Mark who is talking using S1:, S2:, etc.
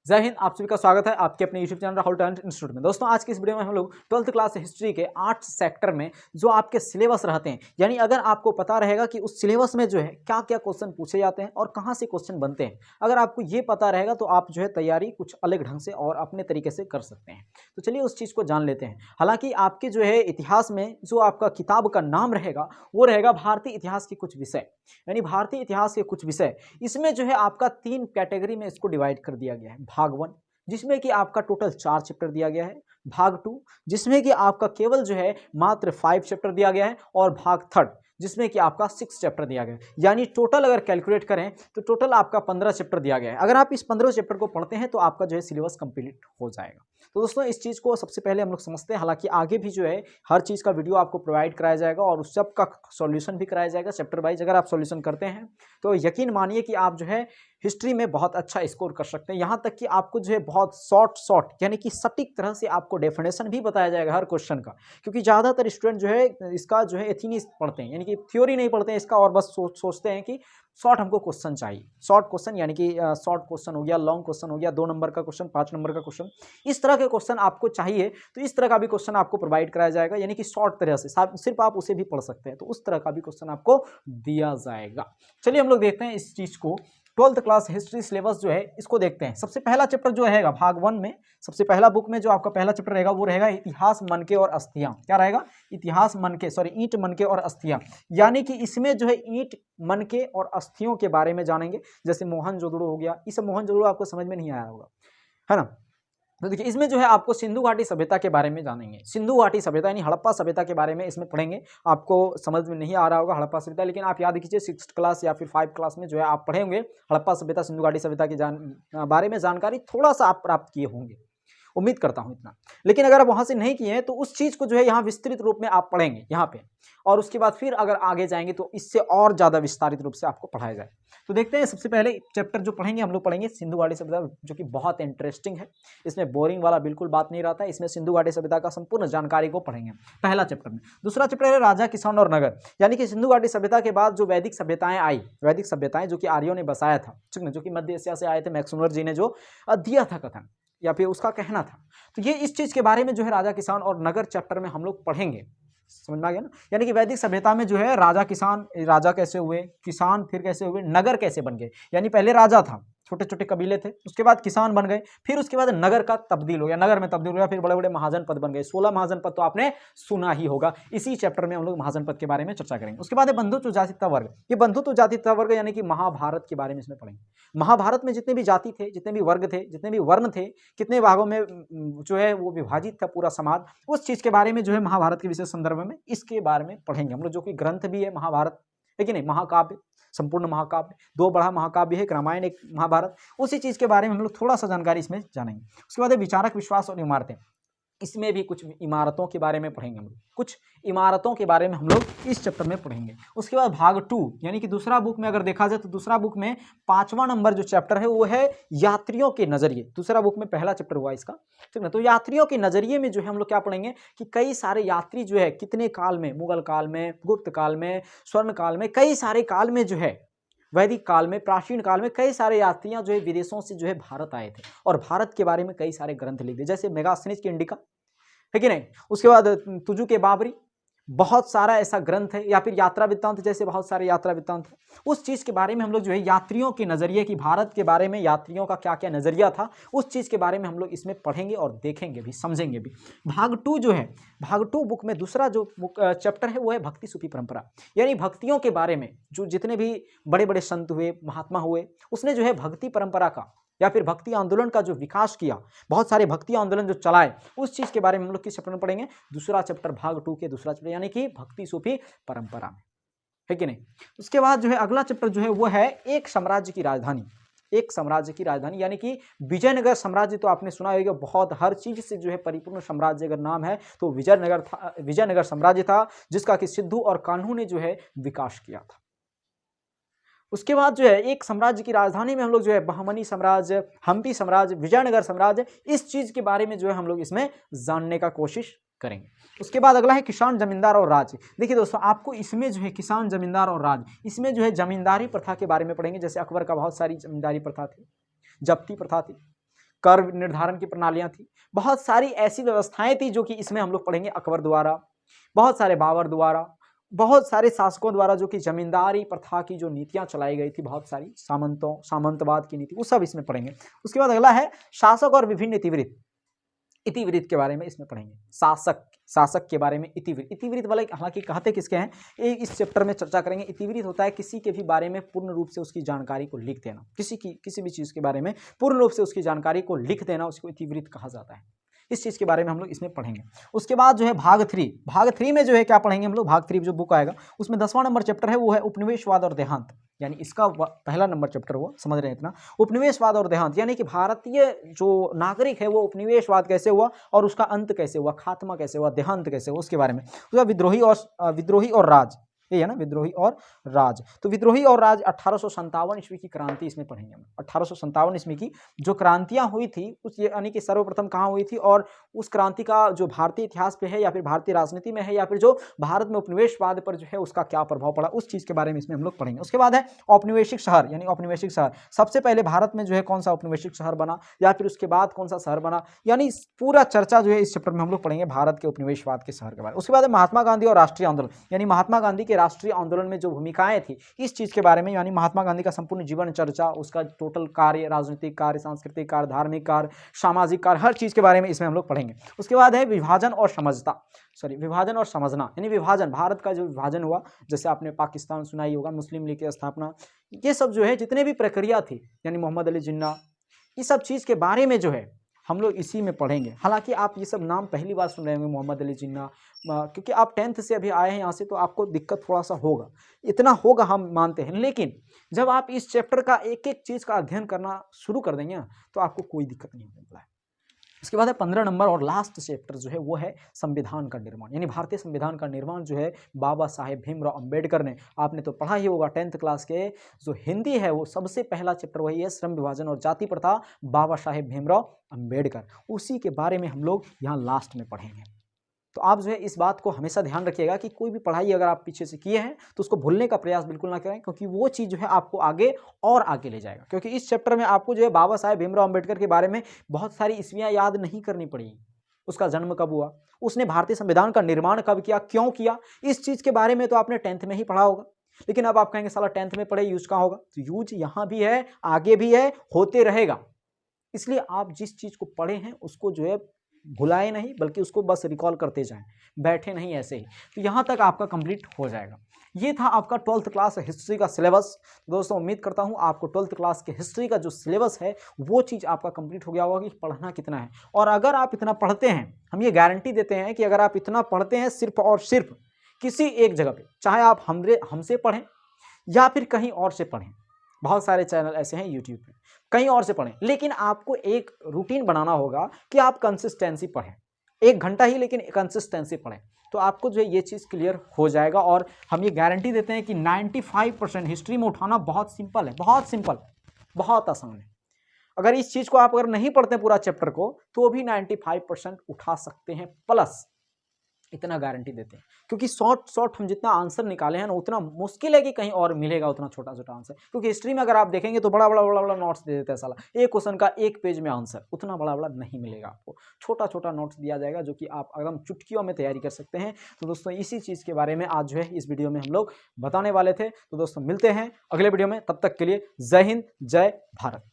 S1: जय हिंद। आप सभी का स्वागत है आपके अपने YouTube channel Rahul talent institute में। दोस्तों आज की इस वीडियो में हम लोग 12th क्लास हिस्ट्री के 8 सेक्टर में जो आपके सिलेबस रहते हैं, यानी अगर आपको पता रहेगा कि उस सिलेबस में जो है क्या क्या क्वेश्चन पूछे जाते हैं और कहाँ से क्वेश्चन बनते हैं, अगर आपको ये पता रहेगा तो आप जो है तैयारी कुछ अलग ढंग से और अपने तरीके से कर सकते हैं। तो चलिए उस चीज़ को जान लेते हैं। हालांकि आपके जो है इतिहास में जो आपका किताब का नाम रहेगा वो रहेगा भारतीय इतिहास के कुछ विषय, यानी भारतीय इतिहास के कुछ विषय। इसमें जो है आपका 3 कैटेगरी में इसको डिवाइड कर दिया गया है। भाग 1 जिसमें कि आपका टोटल 4 चैप्टर दिया गया है, भाग 2 जिसमें कि आपका केवल जो है मात्र 5 चैप्टर दिया गया है, और भाग 3 जिसमें कि आपका 6 चैप्टर दिया गया है। यानी टोटल अगर कैलकुलेट करें तो टोटल आपका 15 चैप्टर दिया गया है। अगर आप इस 15 चैप्टर को पढ़ते हैं तो आपका जो है सिलेबस कंप्लीट हो जाएगा। तो दोस्तों इस चीज़ को सबसे पहले हम लोग समझते हैं। हालांकि आगे भी जो है हर चीज़ का वीडियो आपको प्रोवाइड कराया जाएगा और उस सब का सॉल्यूशन भी कराया जाएगा चैप्टर वाइज। अगर आप सॉल्यूशन करते हैं तो यकीन मानिए कि आप जो है हिस्ट्री में बहुत अच्छा स्कोर कर सकते हैं। यहाँ तक कि आपको जो है बहुत शॉर्ट यानी कि सटीक तरह से आपको डेफिनेशन भी बताया जाएगा हर क्वेश्चन का, क्योंकि ज़्यादातर स्टूडेंट जो है इसका जो है एथी पढ़ते हैं, यानी कि थ्योरी नहीं पढ़ते हैं इसका, और बस सोचते हैं कि शॉर्ट हमको क्वेश्चन चाहिए। शॉर्ट क्वेश्चन यानी कि शॉर्ट क्वेश्चन हो गया, लॉन्ग क्वेश्चन हो गया, 2 नंबर का क्वेश्चन, 5 नंबर का क्वेश्चन, इस तरह के क्वेश्चन आपको चाहिए तो इस तरह का भी क्वेश्चन आपको प्रोवाइड कराया जाएगा, यानी कि शॉर्ट तरह से सिर्फ आप उसे भी पढ़ सकते हैं, तो उस तरह का भी क्वेश्चन आपको दिया जाएगा। चलिए हम लोग देखते हैं इस चीज़ को। 12th क्लास हिस्ट्री सिलेबस जो है इसको देखते हैं। सबसे पहला चैप्टर जो रहेगा भाग 1 में, सबसे पहला बुक में जो आपका पहला चैप्टर रहेगा वो रहेगा इतिहास, मनके और अस्थियां। क्या रहेगा? इतिहास, मनके, ईंट, मनके और अस्थियां। यानी कि इसमें जो है ईंट, मनके और अस्थियों के बारे में जानेंगे। जैसे मोहनजोदड़ो हो गया, इस मोहनजोदड़ो आपको समझ में नहीं आया होगा, है ना। तो देखिए इसमें जो है आपको सिंधु घाटी सभ्यता के बारे में जानेंगे। सिंधु घाटी सभ्यता यानी हड़प्पा सभ्यता के बारे में इसमें पढ़ेंगे। आपको समझ में नहीं आ रहा होगा हड़प्पा सभ्यता, लेकिन आप याद कीजिए 6th क्लास या फिर 5 क्लास में जो है आप पढ़े होंगे हड़प्पा सभ्यता, सिंधु घाटी सभ्यता के बारे में जानकारी थोड़ा सा आप प्राप्त किए होंगे, उम्मीद करता हूं इतना। लेकिन अगर आप वहां से नहीं किए हैं तो उस चीज को जो है यहाँ विस्तृत रूप में आप पढ़ेंगे यहाँ पे, और उसके बाद फिर अगर आगे जाएंगे तो इससे और ज्यादा विस्तारित रूप से आपको पढ़ाया जाए। तो देखते हैं सबसे पहले चैप्टर जो पढ़ेंगे हम लोग पढ़ेंगे सिंधु घाटी सभ्यता, जो कि बहुत इंटरेस्टिंग है। इसमें बोरिंग वाला बिल्कुल बात नहीं रहता है। इसमें सिंधु घाटी सभ्यता का संपूर्ण जानकारी को पढ़ेंगे पहला चैप्टर में। दूसरा चैप्टर है राजा, किसान और नगर, यानी कि सिंधु घाटी सभ्यता के बाद जो वैदिक सभ्यताएं आई, वैदिक सभ्यताएं जो कि आर्यों ने बसाया था, ठीक ना, जो कि मध्य एशिया से आए थे, मैक्सवेलर जी ने जो दिया था कथन या फिर उसका कहना था। तो ये इस चीज के बारे में जो है राजा, किसान और नगर चैप्टर में हम लोग पढ़ेंगे। समझ में आ गया ना। यानी कि वैदिक सभ्यता में जो है राजा, किसान, राजा कैसे हुए, किसान फिर कैसे हुए, नगर कैसे बन गए। यानी पहले राजा था, छोटे छोटे कबीले थे, उसके बाद किसान बन गए, फिर उसके बाद नगर का तब्दील हो गया, नगर में तब्दील हो गया, फिर बड़े बड़े महाजन पद बन गए। 16 महाजन पद तो आपने सुना ही होगा। इसी चैप्टर में हम लोग महाजन पद के बारे में चर्चा करेंगे। उसके बाद है बंधुत्व जातित्व वर्ग। ये बंधुत्व जातित्व वर्ग यानी कि महाभारत के बारे में इसमें पढ़ेंगे। महाभारत में जितने भी जाति थे, जितने भी वर्ग थे, जितने भी वर्ण थे, कितने भागों में जो है वो विभाजित था पूरा समाज, उस चीज के बारे में जो है महाभारत के विशेष संदर्भ में इसके बारे में पढ़ेंगे हम लोग। जो कि ग्रंथ भी है महाभारत, है कि नहीं, महाकाव्य, संपूर्ण महाकाव्य, 2 बड़ा महाकाव्य है, एक रामायण एक महाभारत। उसी चीज के बारे में हम लोग थोड़ा सा जानकारी इसमें जानेंगे। उसके बाद है विचारक, विश्वास और इमारतें। इसमें भी कुछ इमारतों के बारे में पढ़ेंगे हम लोग, कुछ इमारतों के बारे में हम लोग इस चैप्टर में पढ़ेंगे। उसके बाद भाग 2 यानी कि दूसरा बुक में अगर देखा जाए तो दूसरा बुक में 5वां नंबर जो चैप्टर है वो है यात्रियों के नजरिए। दूसरा बुक में पहला चैप्टर हुआ इसका, ठीक ना। तो यात्रियों के नजरिए में जो है हम लोग क्या पढ़ेंगे कि कई सारे यात्री जो है कितने काल में, मुगल काल में, गुप्त काल में, स्वर्ण काल में, कई सारे काल में जो है, वैदिक काल में, प्राचीन काल में कई सारे यात्रियां जो है विदेशों से जो है भारत आए थे और भारत के बारे में कई सारे ग्रंथ लिख दिए, जैसे मेगास्थनीज की इंडिका, है कि नहीं। उसके बाद तुजु के बाबरी, बहुत सारा ऐसा ग्रंथ है, या फिर यात्रा वृत्तांत जैसे बहुत सारे यात्रा वृत्तांत है। उस चीज के बारे में हम लोग जो है यात्रियों के नजरिए की, भारत के बारे में यात्रियों का क्या क्या नजरिया था, उस चीज के बारे में हम लोग इसमें पढ़ेंगे और देखेंगे भी, समझेंगे भी। भाग 2 जो है, भाग 2 बुक में दूसरा जो चैप्टर है वो है भक्ति सूफी परंपरा, यानी भक्तियों के बारे में। जो जितने भी बड़े बड़े संत हुए, महात्मा हुए, उसने जो है भक्ति परंपरा का या फिर भक्ति आंदोलन का जो विकास किया, बहुत सारे भक्ति आंदोलन जो चलाए, उस चीज के बारे में हम लोग किस चैप्टर में पढ़ेंगे? दूसरा चैप्टर, भाग 2 के दूसरा चैप्टर, यानी कि भक्ति सूफी परंपरा में, है कि नहीं। उसके बाद जो है अगला चैप्टर जो है वो है एक साम्राज्य की राजधानी। एक साम्राज्य की राजधानी यानी कि विजयनगर साम्राज्य तो आपने सुना होगा, बहुत हर चीज से जो है परिपूर्ण साम्राज्य अगर नाम है तो विजयनगर था, विजयनगर साम्राज्य था, जिसका कि सिद्धू और कान्हू ने जो है विकास किया था। उसके बाद जो है एक साम्राज्य की राजधानी में हम लोग जो है बहमनी साम्राज्य, हम्पी साम्राज्य, विजयनगर साम्राज्य, इस चीज के बारे में जो है हम लोग इसमें जानने का कोशिश करेंगे। उसके बाद अगला है किसान, जमींदार और राज। देखिए दोस्तों, आपको इसमें जो है किसान, जमींदार और राज, इसमें जो है जमींदारी प्रथा के बारे में पढ़ेंगे। जैसे अकबर का बहुत सारी जमींदारी प्रथा थी, जब्ती प्रथा थी, कर निर्धारण की प्रणालियां थी, बहुत सारी ऐसी व्यवस्थाएं थी जो कि इसमें हम लोग पढ़ेंगे अकबर द्वारा, बहुत सारे बाबर द्वारा, बहुत सारे शासकों द्वारा जो कि जमींदारी प्रथा की जो नीतियां चलाई गई थी, बहुत सारी सामंतवाद की नीति, वो सब इसमें पढ़ेंगे। उसके बाद अगला है शासक और विभिन्न इतिवृत्त। इतिवृत्त के बारे में इसमें पढ़ेंगे। शासक के बारे में इतिवृत्त वाले हालांकि कहते किसके हैं, ये इस चैप्टर में चर्चा करेंगे। इतिवृत्त होता है किसी के भी बारे में पूर्ण रूप से उसकी जानकारी को लिख देना, किसी भी चीज़ के बारे में पूर्ण रूप से उसकी जानकारी को लिख देना, उसको इतिवृत्त कहा जाता है। इस चीज़ के बारे में हम लोग इसमें पढ़ेंगे। उसके बाद जो है भाग थ्री में जो है क्या पढ़ेंगे हम लोग, भाग 3 जो बुक आएगा उसमें 10वां नंबर चैप्टर है, वो है उपनिवेशवाद और देहांत, यानी इसका पहला नंबर चैप्टर वो समझ रहे हैं इतना, उपनिवेशवाद और देहांत, यानी कि भारतीय जो नागरिक है वो उपनिवेशवाद कैसे हुआ और उसका अंत कैसे हुआ, खात्मा कैसे हुआ, देहांत कैसे हुआ, उसके बारे में। उसका विद्रोही और राज, ये है ना, विद्रोही और राज। तो विद्रोही और राज 1857 ईस्वी की क्रांति इसमें पढ़ेंगे हम। 1857 ईस्वी की जो क्रांतियां हुई थी उस यानी कि सर्वप्रथम कहाँ हुई थी, और उस क्रांति का जो भारतीय इतिहास पे है या फिर भारतीय राजनीति में है या फिर जो भारत में उपनिवेशवाद पर जो है उसका क्या प्रभाव पड़ा, उस चीज़ के बारे में इसमें हम लोग पढ़ेंगे। उसके बाद है औपनिवेशिक शहर, यानी औपनिवेशिक शहर, सबसे पहले भारत में जो है कौन सा औपनिवेशिक शहर बना या फिर उसके बाद कौन सा शहर बना, यानी पूरा चर्चा जो है इस चैप्टर में हम लोग पढ़ेंगे भारत के उपनिवेशवाद के शहर के बारे में। उसके बाद है महात्मा गांधी और राष्ट्रीय आंदोलन, यानी महात्मा गांधी के राष्ट्रीय आंदोलन में जो भूमिकाएं थी इस चीज के बारे में, यानी महात्मा गांधी का संपूर्ण जीवन चर्चा, उसका टोटल कार्य, राजनीतिक कार्य, सांस्कृतिक कार्य, धार्मिक कार्य, सामाजिक कार्य, हर चीज के बारे में इसमें हम लोग पढ़ेंगे। उसके बाद है विभाजन और समझना, यानी विभाजन, भारत का जो विभाजन हुआ, जैसे आपने पाकिस्तान सुना ही होगा, मुस्लिम लीग की स्थापना, ये सब जो है जितने भी प्रक्रिया थी, यानी मोहम्मद अली जिन्ना, इस सब चीज के बारे में जो है हम लोग इसी में पढ़ेंगे। हालांकि आप ये सब नाम पहली बार सुन रहे होंगे, मोहम्मद अली जिन्ना, क्योंकि आप 10th से अभी आए हैं यहाँ से, तो आपको दिक्कत थोड़ा सा होगा, इतना होगा हम मानते हैं, लेकिन जब आप इस चैप्टर का एक एक चीज़ का अध्ययन करना शुरू कर देंगे तो आपको कोई दिक्कत नहीं होने वाला है। उसके बाद है 15 नंबर और लास्ट चैप्टर जो है वो है संविधान का निर्माण, यानी भारतीय संविधान का निर्माण जो है बाबा साहेब भीमराव अंबेडकर ने, आपने तो पढ़ा ही होगा 10th क्लास के, जो हिंदी है वो सबसे पहला चैप्टर वही है, श्रम विभाजन और जाति प्रथा, बाबा साहेब भीमराव अंबेडकर, उसी के बारे में हम लोग यहाँ लास्ट में पढ़ेंगे। तो आप जो है इस बात को हमेशा ध्यान रखिएगा कि कोई भी पढ़ाई अगर आप पीछे से किए हैं तो उसको भूलने का प्रयास बिल्कुल ना करें, क्योंकि वो चीज़ जो है आपको आगे और आगे ले जाएगा। क्योंकि इस चैप्टर में आपको जो है बाबा साहेब भीमराव अंबेडकर के बारे में बहुत सारी ईस्वियाँ याद नहीं करनी पड़ेगी, उसका जन्म कब हुआ, उसने भारतीय संविधान का निर्माण कब किया, क्यों किया, इस चीज़ के बारे में तो आपने 10th में ही पढ़ा होगा। लेकिन अब आप कहेंगे साला 10th में पढ़े, यूज कहाँ होगा, तो यूज यहाँ भी है, आगे भी है, होते रहेगा। इसलिए आप जिस चीज़ को पढ़े हैं उसको जो है भुलाए नहीं, बल्कि उसको बस रिकॉल करते जाएं, बैठे नहीं ऐसे ही, तो यहाँ तक आपका कंप्लीट हो जाएगा। ये था आपका 12th क्लास हिस्ट्री का सिलेबस। दोस्तों उम्मीद करता हूँ आपको 12th क्लास के हिस्ट्री का जो सिलेबस है वो चीज़ आपका कंप्लीट हो गया होगा कि पढ़ना कितना है। और अगर आप इतना पढ़ते हैं, हम ये गारंटी देते हैं कि अगर आप इतना पढ़ते हैं सिर्फ और सिर्फ किसी एक जगह पे, चाहे आप हमसे पढ़ें या फिर कहीं और से पढ़ें, बहुत सारे चैनल ऐसे हैं यूट्यूब पे, कहीं और से पढ़ें, लेकिन आपको एक रूटीन बनाना होगा कि आप कंसिस्टेंसी पढ़ें, 1 घंटा ही लेकिन कंसिस्टेंसी पढ़ें, तो आपको जो है ये चीज़ क्लियर हो जाएगा। और हम ये गारंटी देते हैं कि 95% हिस्ट्री में उठाना बहुत सिंपल है, बहुत सिंपल, बहुत आसान है। अगर इस चीज़ को आप अगर नहीं पढ़ते पूरा चैप्टर को तो भी 95% उठा सकते हैं प्लस, इतना गारंटी देते हैं। क्योंकि शॉर्ट हम जितना आंसर निकाले हैं ना, उतना मुश्किल है कि कहीं और मिलेगा उतना छोटा छोटा आंसर। क्योंकि हिस्ट्री में अगर आप देखेंगे तो बड़ा बड़ा नोट्स दे देता है साला, एक क्वेश्चन का 1 पेज में आंसर, उतना बड़ा नहीं मिलेगा आपको, छोटा छोटा नोट्स दिया जाएगा जो कि आप एकदम चुटकियों में तैयारी कर सकते हैं। तो दोस्तों इसी चीज़ के बारे में आज जो है इस वीडियो में हम लोग बताने वाले थे। तो दोस्तों मिलते हैं अगले वीडियो में, तब तक के लिए जय हिंद, जय भारत।